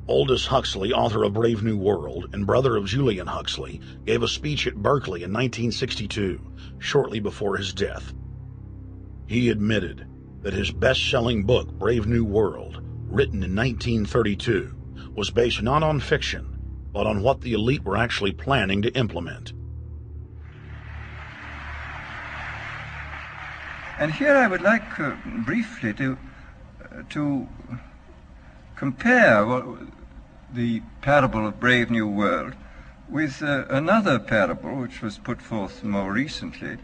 Aldous Huxley, author of Brave New World and brother of Julian Huxley, gave a speech at Berkeley in 1962, shortly before his death. He admitted that his best-selling book, Brave New World, written in 1932, was based not on fiction, but on what the elite were actually planning to implement. And here I would like briefly to compare the parable of Brave New World with another parable which was put forth more recently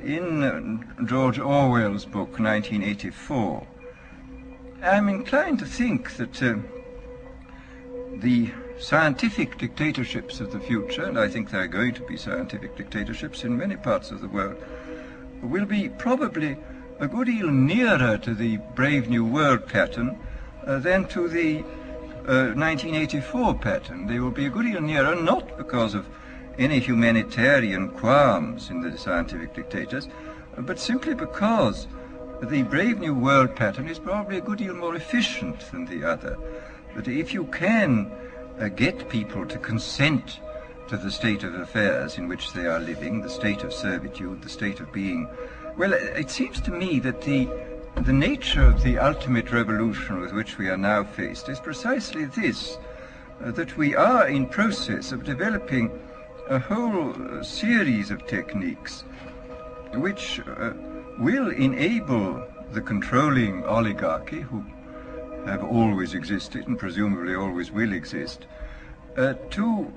in George Orwell's book 1984. I'm inclined to think that the scientific dictatorships of the future, and I think there are going to be scientific dictatorships in many parts of the world, will be probably a good deal nearer to the Brave New World pattern than to the 1984 pattern. They will be a good deal nearer, not because of any humanitarian qualms in the scientific dictators, but simply because the Brave New World pattern is probably a good deal more efficient than the other. That if you can get people to consent to the state of affairs in which they are living, the state of servitude, the state of being, well, it seems to me that the nature of the ultimate revolution with which we are now faced is precisely this, that we are in process of developing a whole series of techniques which will enable the controlling oligarchy, who have always existed and presumably always will exist, to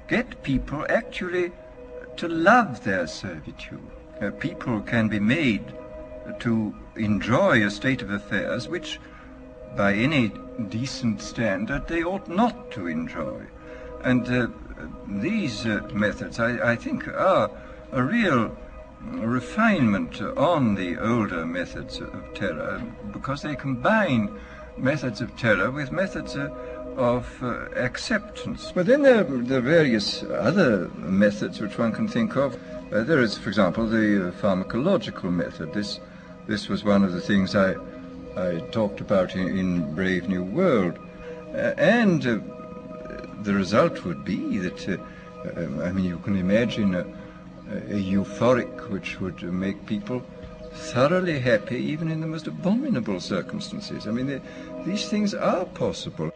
get people actually to love their servitude. People can be made to enjoy a state of affairs which, by any decent standard, they ought not to enjoy. And these methods, I think, are a real refinement on the older methods of terror, because they combine methods of terror with methods of acceptance. But then there are various other methods which one can think of. There is, for example, the pharmacological method. This was one of the things I talked about in Brave New World. And the result would be that, you can imagine a euphoric which would make people thoroughly happy even in the most abominable circumstances. These things are possible.